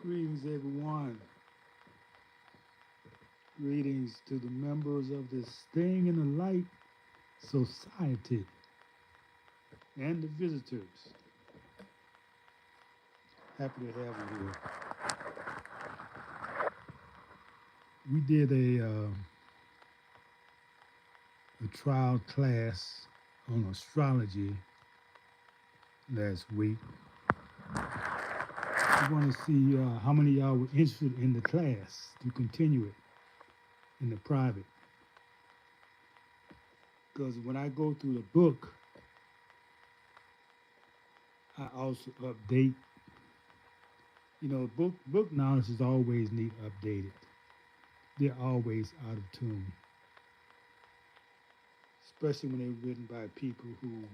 Greetings, everyone. Greetings to the members of the Staying in the Light Society and the visitors. Happy to have you here. We did a trial class on astrology last week. We want to see how many of y'all were interested in the class to continue it in the private. Because when I go through the book, I also update. Book knowledge is always need updated. They're always out of tune, especially when they're written by people who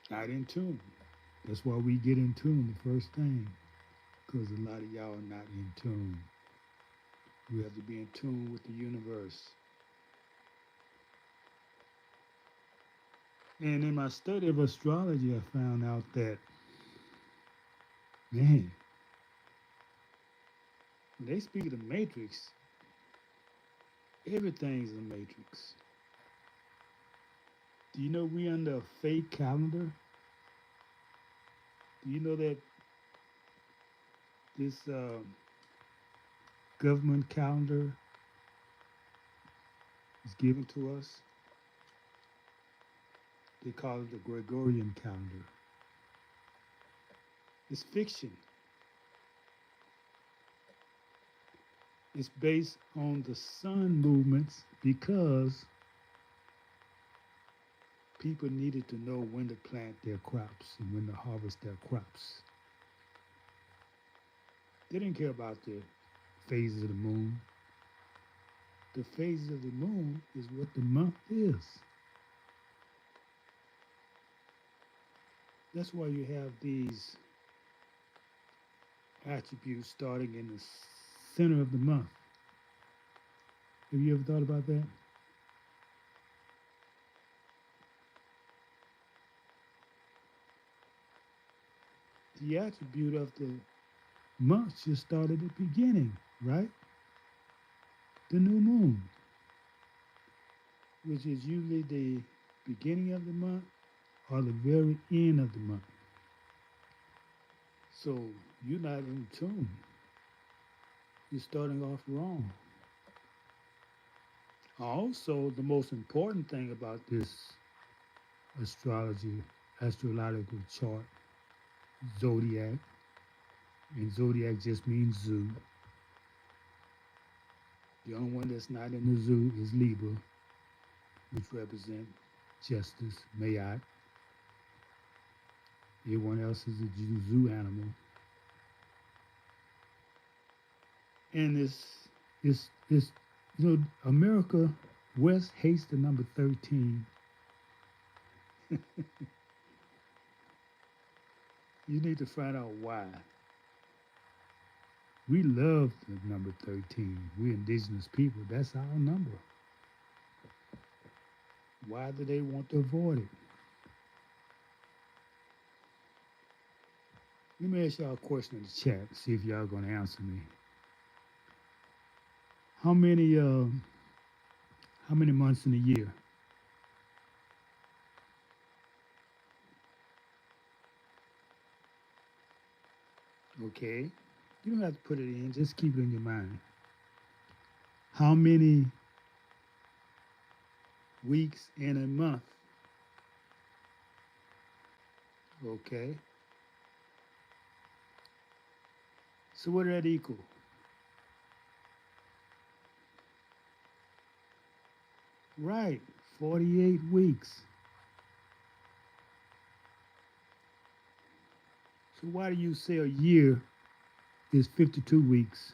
not in tune. That's why we get in tune the first thing, because a lot of y'all are not in tune. We have to be in tune with the universe. And in my study of astrology, I found out that, man, when they speak of the matrix, everything's a matrix. Do you know we under a fake calendar? Do you know that this government calendar is given to us? They call it the Gregorian Calendar. It's fiction. It's based on the sun movements because people needed to know when to plant their crops and when to harvest their crops. They didn't care about the phases of the moon. The phases of the moon is what the month is. That's why you have these attributes starting in the center of the month. Have you ever thought about that? The attribute of the month should start at the beginning, right? The new moon, which is usually the beginning of the month or the very end of the month. So you're not in tune. You're starting off wrong. Also, the most important thing about this astrological chart, zodiac, and zodiac just means zoo. The only one that's not in the zoo is Libra, which represents justice, Mayat. Everyone else is a zoo animal. And it's America West hates the number 13. You need to find out why. We love the number 13. We're indigenous people. That's our number. Why do they want to avoid it? Let me ask y'all a question in the chat. See if y'all gonna answer me. How many months in a year? Okay. You don't have to put it in, just keep it in your mind. How many weeks in a month? Okay. So what does that equal? Right, 48 weeks. So why do you say a year is 52 weeks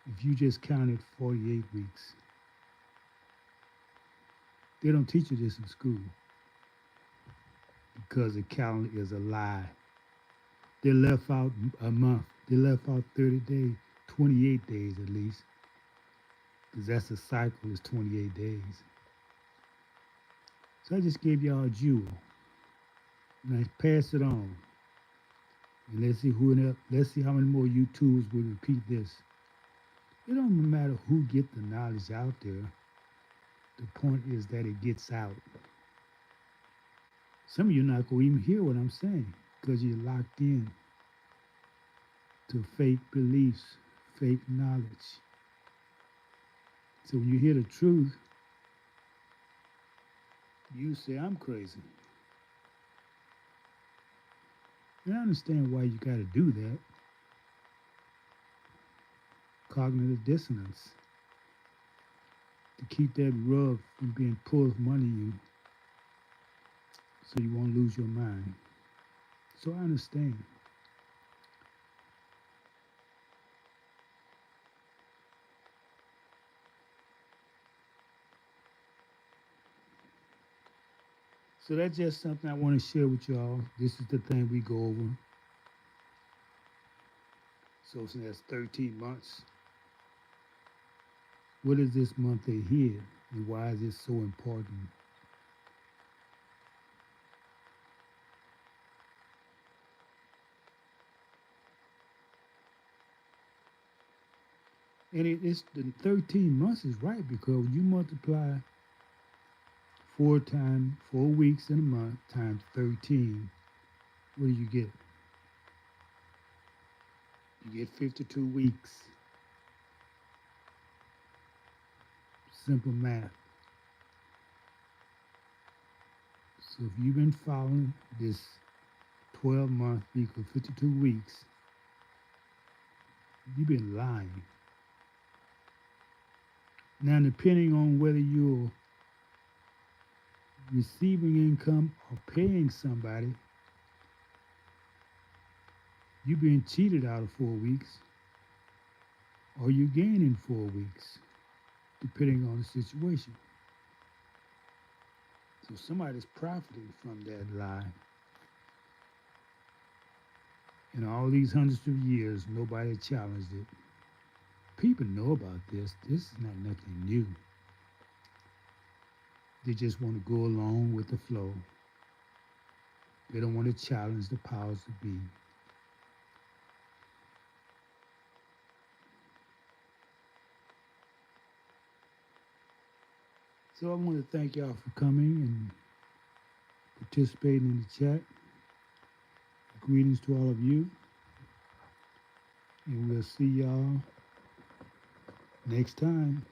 if you just counted 48 weeks? They don't teach you this in school because the calendar is a lie. They left out a month. They left out 30 days, 28 days at least, because that's the cycle is 28 days. So I just gave y'all a jewel. Now pass it on. And let's see how many more YouTubers will repeat this. It don't matter who get the knowledge out there. The point is that it gets out. Some of you not gonna even hear what I'm saying because you're locked in to fake beliefs, fake knowledge. So when you hear the truth, you say I'm crazy. And I understand why you got to do that. Cognitive dissonance to keep that rug from being pulled from under you, so you won't lose your mind. So I understand. So that's just something I want to share with y'all. This is the thing we go over. So since that's 13 months, what is this month ahead and why is it so important? And it's the 13 months is right because you multiply 4 weeks in a month times 13, what do you get? You get 52 weeks. Simple math. So if you've been following this 12-month equal 52 weeks, you've been lying. Now, depending on whether you're receiving income or paying somebody, you're being cheated out of 4 weeks or you're gaining 4 weeks, depending on the situation. So somebody's profiting from that lie. In all these hundreds of years, nobody challenged it. People know about this. This is not nothing new. They just want to go along with the flow. They don't want to challenge the powers that be. So I want to thank y'all for coming and participating in the chat. Greetings to all of you. And we'll see y'all next time.